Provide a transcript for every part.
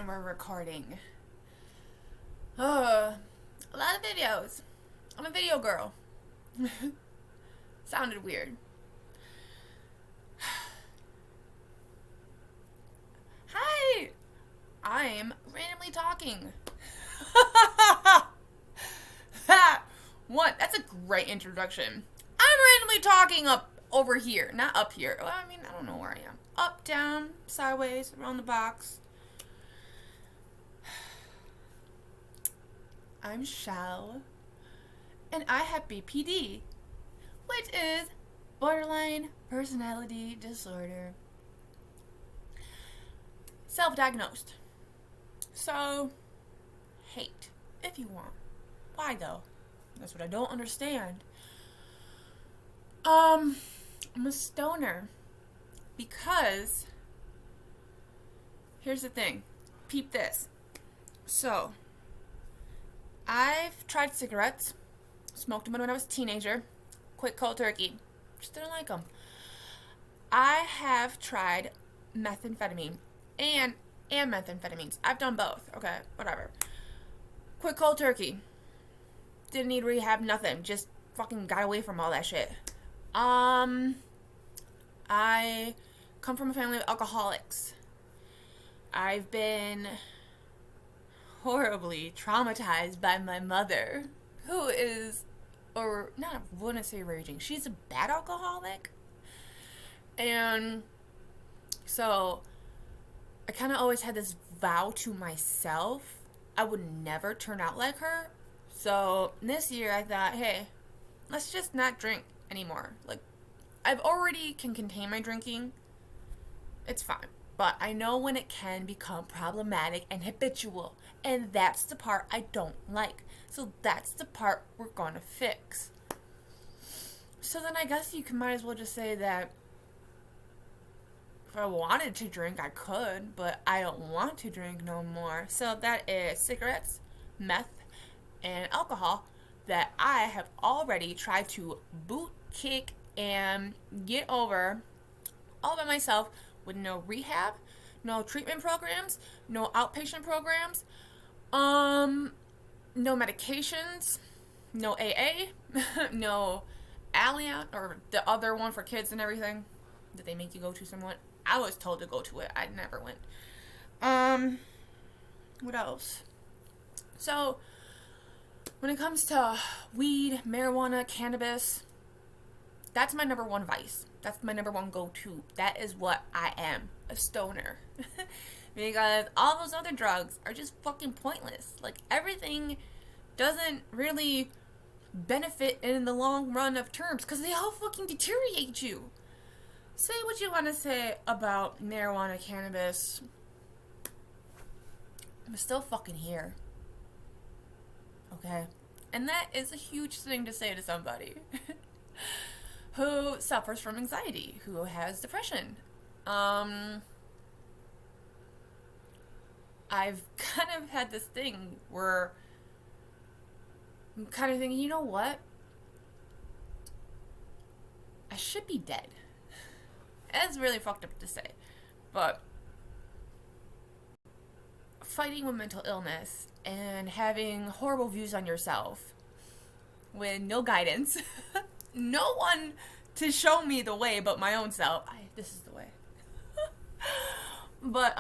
And we're recording. A lot of videos. I'm a video girl. Sounded weird. Hi! I'm randomly talking. That's a great introduction. I'm randomly talking up over here, not up here. Well, I mean, I don't know where I am. Up, down, sideways, around the box. I'm Shell, and I have BPD, which is borderline personality disorder. Self-diagnosed. So, hate, if you want. Why though? That's what I don't understand. I'm a stoner because here's the thing. Peep this. So, I've tried cigarettes, smoked them when I was a teenager, quit cold turkey, just didn't like them. I have tried methamphetamine and methamphetamines. I've done both. Okay, whatever. Quit cold turkey. Didn't need rehab, nothing. Just fucking got away from all that shit. I come from a family of alcoholics. I've been horribly traumatized by my mother, who is, or not, I wouldn't say raging. She's a bad alcoholic. And so I kind of always had this vow to myself I would never turn out like her. So this year I thought, hey, let's just not drink anymore. Like, I've already can contain my drinking. It's fine. But I know when it can become problematic and habitual. And that's the part I don't like. So that's the part we're going to fix. So then I guess you might as well just say that if I wanted to drink, I could. But I don't want to drink no more. So that is cigarettes, meth, and alcohol that I have already tried to boot, kick, and get over all by myself with no rehab, no treatment programs, no outpatient programs, no medications, no AA, no Alliant, or the other one for kids and everything that they make you go to somewhat. I was told to go to it. I never went. What else? So, when it comes to weed, marijuana, cannabis, that's my number one vice. That's my number one go-to. That is what I am, a stoner. Because all those other drugs are just fucking pointless. Like, everything doesn't really benefit in the long run of terms because they all fucking deteriorate you. Say what you want to say about marijuana, cannabis. I'm still fucking here. Okay? And that is a huge thing to say to somebody who suffers from anxiety, who has depression. I've kind of had this thing where I'm kind of thinking, you know what? I should be dead. That's really fucked up to say. But fighting with mental illness and having horrible views on yourself with no guidance, no one to show me the way but my own self. This is the way. But,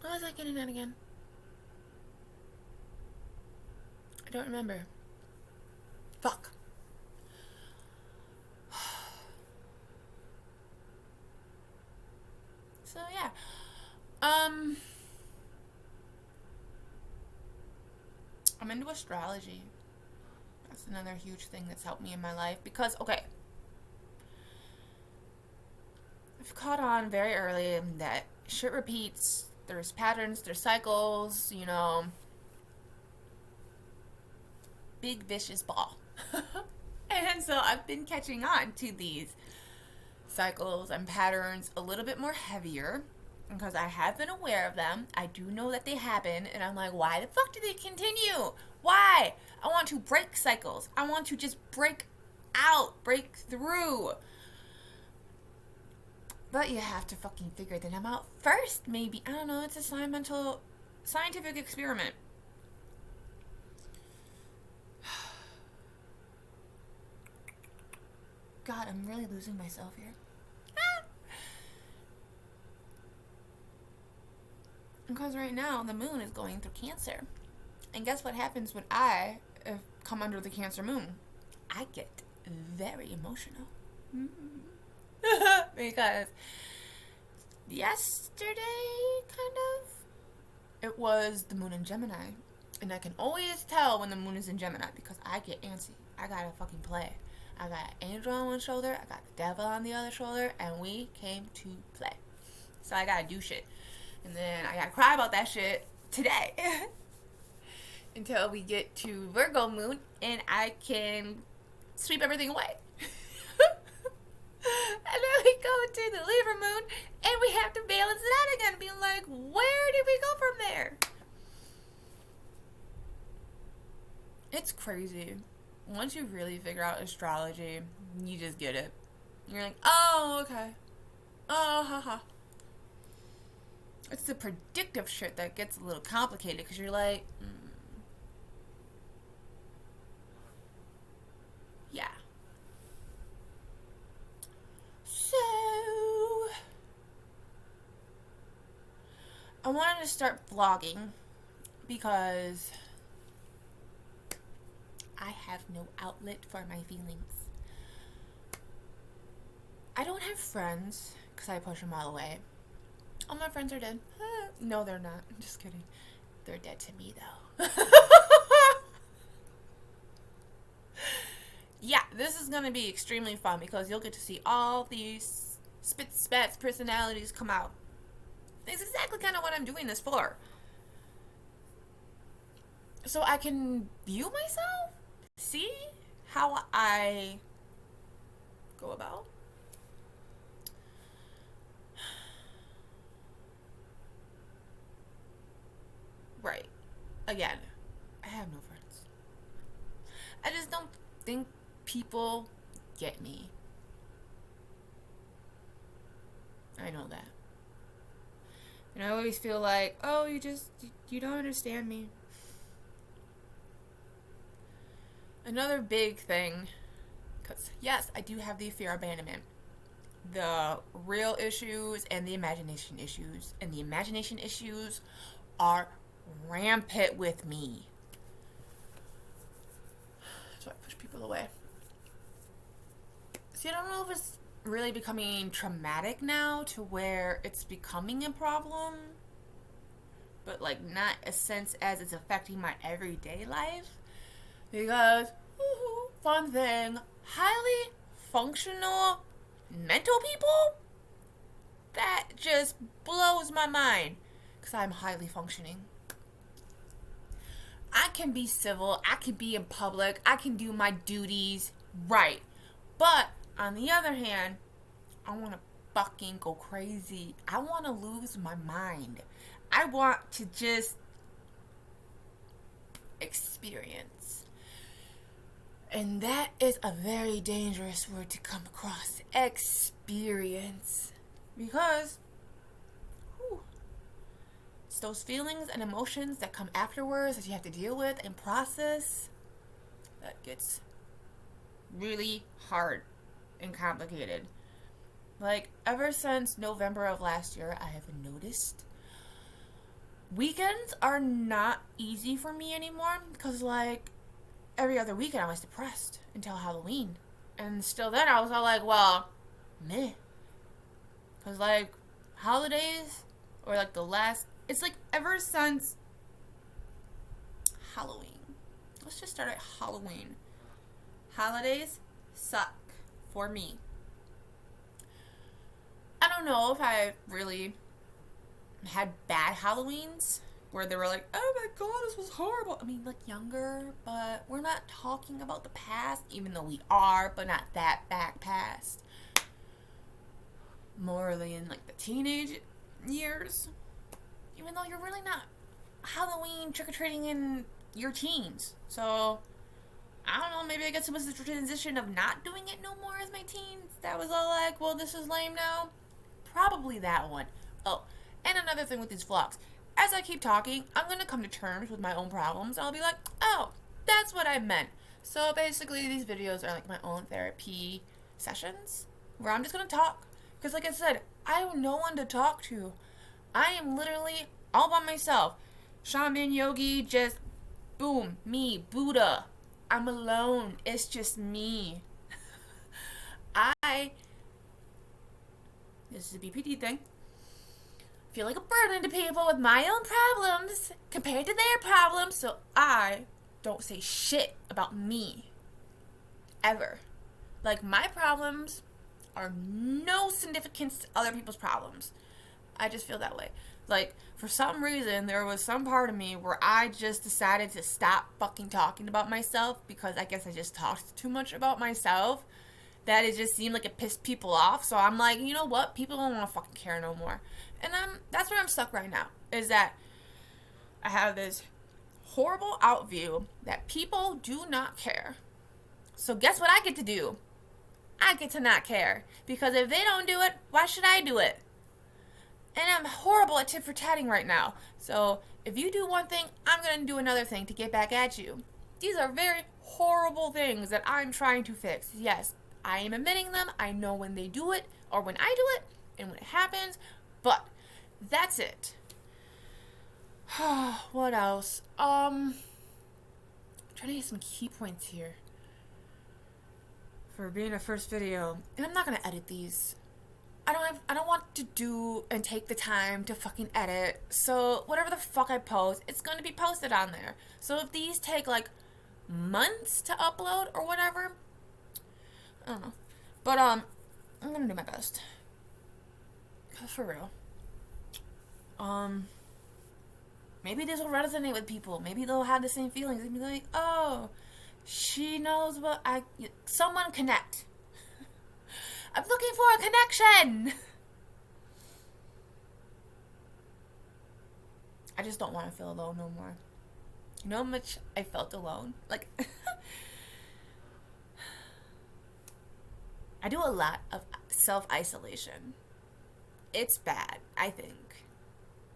what was I getting at again? I don't remember. Fuck. So, yeah. I'm into astrology. That's another huge thing that's helped me in my life. Because, okay, I've caught on very early that shit repeats. There's patterns, there's cycles, you know. Big vicious ball. And so I've been catching on to these cycles and patterns a little bit more heavier because I have been aware of them. I do know that they happen, and I'm like, why the fuck do they continue? Why? I want to break cycles. I want to just break out, break through. But you have to fucking figure them out first, maybe. I don't know, it's a scientific experiment. God, I'm really losing myself here. Because right now, the moon is going through Cancer. And guess what happens when I come under the Cancer moon? I get very emotional. Because yesterday, kind of, it was the moon in Gemini. And I can always tell when the moon is in Gemini because I get antsy. I gotta fucking play. I got an angel on one shoulder, I got the devil on the other shoulder, and we came to play. So I gotta do shit. And then I gotta cry about that shit today. Until we get to Virgo moon and I can sweep everything away. And then we go to the Libra moon and we have to balance it out again. Being like, where did we go from there? It's crazy. Once you really figure out astrology, you just get it. You're like, oh, okay. Oh, haha. It's the predictive shit that gets a little complicated because you're like, yeah. So, I wanted to start vlogging because I have no outlet for my feelings. I don't have friends because I push them all away. All my friends are dead. No, they're not. I'm just kidding. They're dead to me, though. Yeah, this is going to be extremely fun because you'll get to see all these spats personalities come out. That's exactly kind of what I'm doing this for. So I can view myself, see how I go about. Right. Again, I have no friends. I just don't think people get me. I know that. And I always feel like, oh, you don't understand me. Another big thing, because yes, I do have the fear of abandonment. The real issues and the imagination issues. And the imagination issues are rampant with me. So I push people away. See, I don't know if it's really becoming traumatic now to where it's becoming a problem, but like not a sense as it's affecting my everyday life. Because, fun thing, highly functional mental people, that just blows my mind because I'm highly functioning. I can be civil, I can be in public, I can do my duties right. But on the other hand, I want to fucking go crazy. I want to lose my mind. I want to just experience. And that is a very dangerous word to come across. Experience. Because it's those feelings and emotions that come afterwards that you have to deal with and process that gets really hard and complicated. Like, ever since November of last year, I have noticed weekends are not easy for me anymore because, like, every other weekend I was depressed until Halloween. And still then I was all like, well, meh. Because, like, holidays, or, like, it's, like, ever since Halloween. Let's just start at Halloween. Holidays suck for me. I don't know if I really had bad Halloweens where they were like, oh my god, this was horrible. I mean, like, younger, but we're not talking about the past, even though we are, but not that back past. More than, like, the teenage years. Even though you're really not Halloween trick-or-treating in your teens. So, I don't know, maybe I guess it was the transition of not doing it no more as my teens. That was all like, well, this is lame now. probably that one. Oh, and another thing with these vlogs. As I keep talking, I'm going to come to terms with my own problems. I'll be like, oh, that's what I meant. So basically, these videos are like my own therapy sessions where I'm just going to talk. Because like I said, I have no one to talk to. I am literally all by myself. Shaman, yogi, just boom, me, Buddha. I'm alone. It's just me. This is a BPD thing, feel like a burden to people with my own problems compared to their problems, so I don't say shit about me. Ever. Like, my problems are no significance to other people's problems. I just feel that way. Like, for some reason, there was some part of me where I just decided to stop fucking talking about myself because I guess I just talked too much about myself. That it just seemed like it pissed people off. So I'm like, you know what? People don't want to fucking care no more. And that's where I'm stuck right now. Is that I have this horrible outview that people do not care. So guess what I get to do? I get to not care. Because if they don't do it, why should I do it? And I'm horrible at tit for tatting right now. So if you do one thing, I'm going to do another thing to get back at you. These are very horrible things that I'm trying to fix. Yes, I am admitting them. I know when they do it or when I do it and when it happens. But that's it. What else? I'm trying to get some key points here for being a first video. And I'm not going to edit these. I don't want to do and take the time to fucking edit. So whatever the fuck I post, it's going to be posted on there. So if these take like months to upload or whatever, I don't know. But I'm going to do my best. For real. Maybe this will resonate with people. Maybe they'll have the same feelings. They'll be like, oh, she knows what someone connect. I'm looking for a connection. I just don't want to feel alone no more. You know how much I felt alone? Like, I do a lot of self-isolation. It's bad, I think.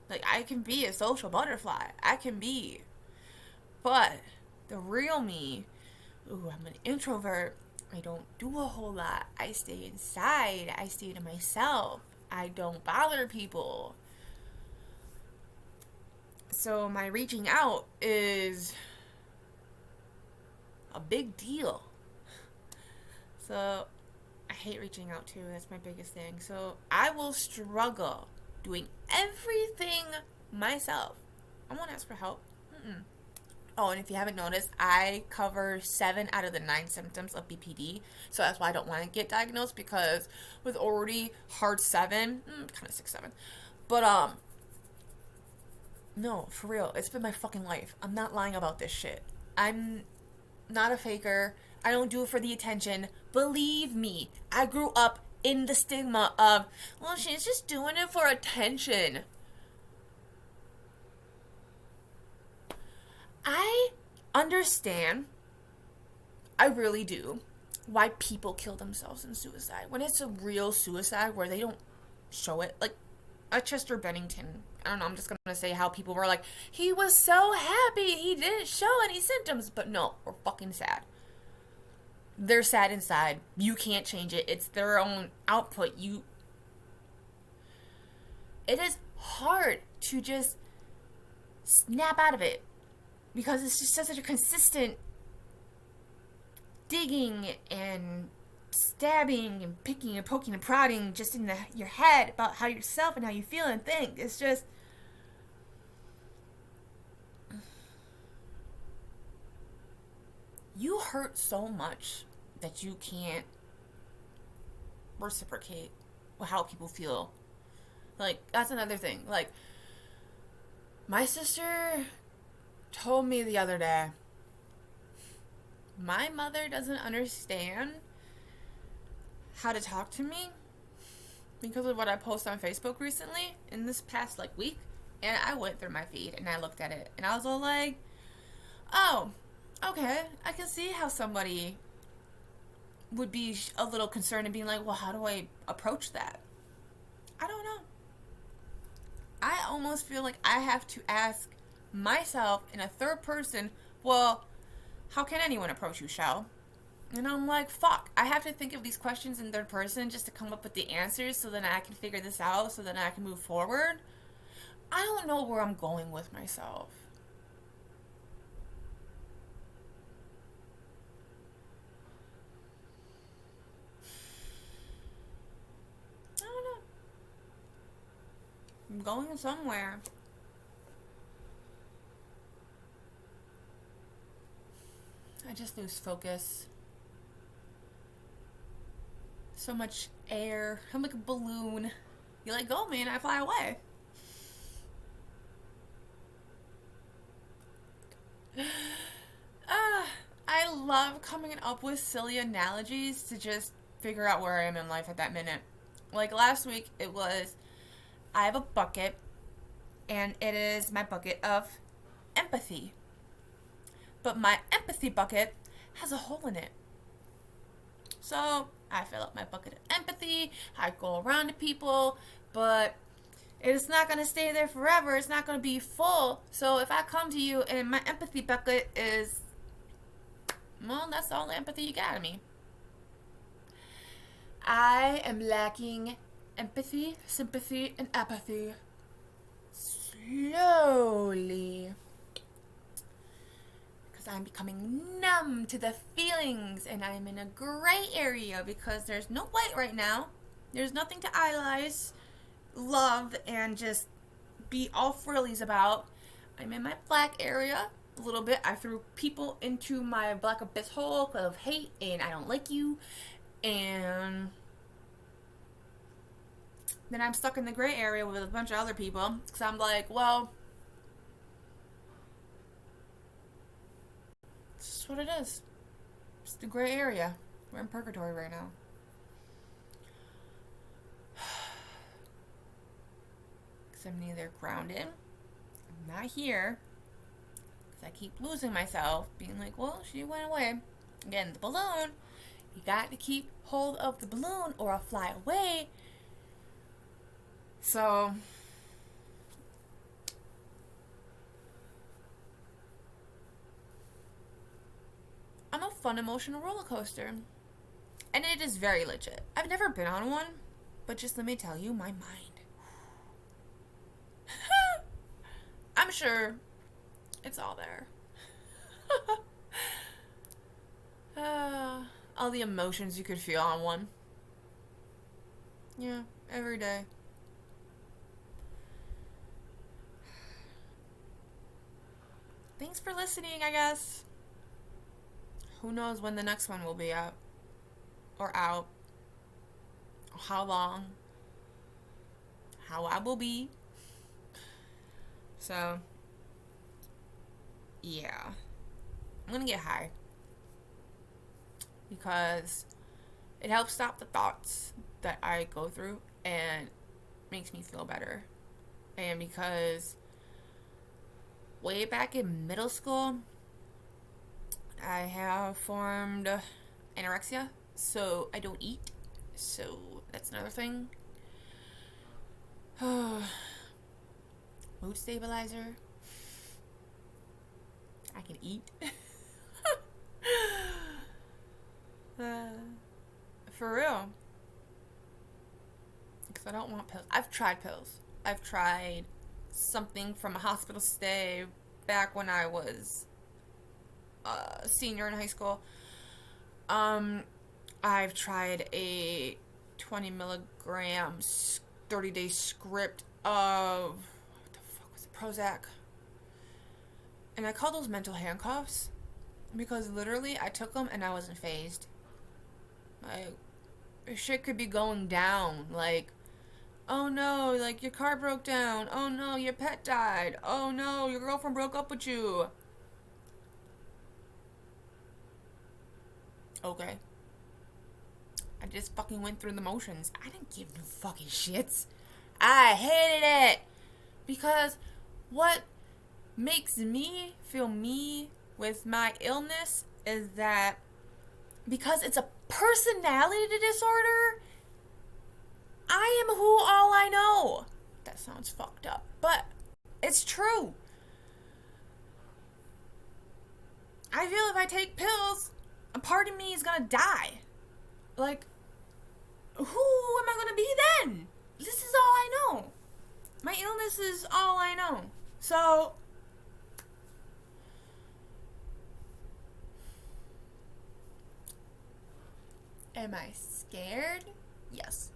Like, I can be a social butterfly. I can be. But the real me, ooh, I'm an introvert. I don't do a whole lot. I stay inside. I stay to myself. I don't bother people. So my reaching out is a big deal. So I hate reaching out too. That's my biggest thing. So I will struggle doing everything myself. I won't ask for help. Oh, and if you haven't noticed, I cover 7 out of the 9 symptoms of BPD. So that's why I don't want to get diagnosed, because with already hard 7, kind of 6, 7. But, no, for real, it's been my fucking life. I'm not lying about this shit. I'm not a faker. I don't do it for the attention. Believe me, I grew up in the stigma of, well, she's just doing it for attention. I understand, I really do, why people kill themselves in suicide. When it's a real suicide where they don't show it. Like, Chester Bennington, I don't know, I'm just going to say how people were like, he was so happy he didn't show any symptoms. But no, we're fucking sad. They're sad inside. You can't change it. It's their own output. It is hard to just snap out of it, because it's just such a consistent digging and stabbing and picking and poking and prodding just in your head about how yourself and how you feel and think. It's just, you hurt so much that you can't reciprocate with how people feel. Like, that's another thing. Like, my sister told me the other day, my mother doesn't understand how to talk to me because of what I posted on Facebook recently in this past week. And I went through my feed and I looked at it and I was all like, oh, okay, I can see how somebody would be a little concerned and being like, well, how do I approach that? I don't know. I almost feel like I have to ask myself in a third person, well, how can anyone approach you, Shell? And I'm like, fuck. I have to think of these questions in third person just to come up with the answers so then I can figure this out so then I can move forward. I don't know where I'm going with myself. I don't know. I'm going somewhere. I just lose focus. So much air. I'm like a balloon. You let go, man, I fly away. I love coming up with silly analogies to just figure out where I am in life at that minute. Like last week, it was I have a bucket, and it is my bucket of empathy. But my empathy bucket has a hole in it. So I fill up my bucket of empathy, I go around to people, but it's not going to stay there forever. It's not going to be full. So if I come to you and my empathy bucket is, well, that's all the empathy you got of me. I am lacking empathy, sympathy, and apathy. Slowly. Because I'm becoming numb to the feelings and I'm in a gray area because there's no white right now. There's nothing to idolize, love, and just be all frillies about. I'm in my black area a little bit. I threw people into my black abyss hole of hate and I don't like you. And then I'm stuck in the gray area with a bunch of other people because I'm like, well, it's just what it is. It's the gray area. We're in purgatory right now. Because I'm neither grounded, I'm not here, because I keep losing myself, being like, well, she went away. Again, the balloon, you got to keep hold of the balloon or I'll fly away. So, I'm a fun emotional roller coaster. And it is very legit. I've never been on one, but just let me tell you, my mind. I'm sure it's all there. All the emotions you could feel on one. Yeah, every day. Thanks for listening, I guess. Who knows when the next one will be up or out, or how long, how I will be. So, yeah. I'm gonna get high because it helps stop the thoughts that I go through and makes me feel better. And because way back in middle school, I have formed anorexia, so I don't eat. So that's another thing. Mood stabilizer. I can eat. For real. Because I don't want pills. I've tried pills. I've tried something from a hospital stay back when I was a senior in high school. I've tried a 20 milligrams 30-day script of, what the fuck was it, Prozac. And I call those mental handcuffs because literally I took them and I wasn't phased. Like, shit could be going down. Like, oh no, like your car broke down. Oh no, your pet died. Oh no, your girlfriend broke up with you. Okay. I just fucking went through the motions. I didn't give no fucking shits. I hated it. Because what makes me feel me with my illness is that because it's a personality disorder, I am who all I know. That sounds fucked up, but it's true. I feel if I take pills, a part of me is gonna die. Like, who am I gonna be then? This is all I know. My illness is all I know. So, am I scared? Yes.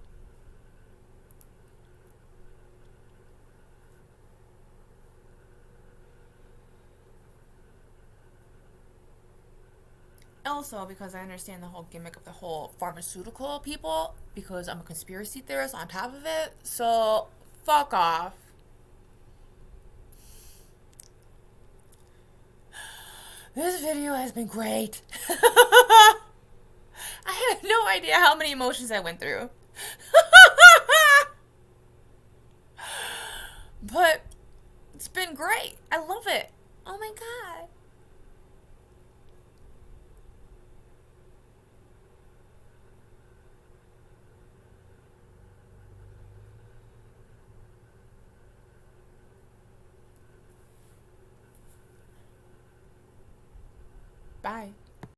Also, because I understand the whole gimmick of the whole pharmaceutical people, because I'm a conspiracy theorist on top of it. So, fuck off. This video has been great. I have no idea how many emotions I went through. But it's been great. I love it. Oh my god. Bye.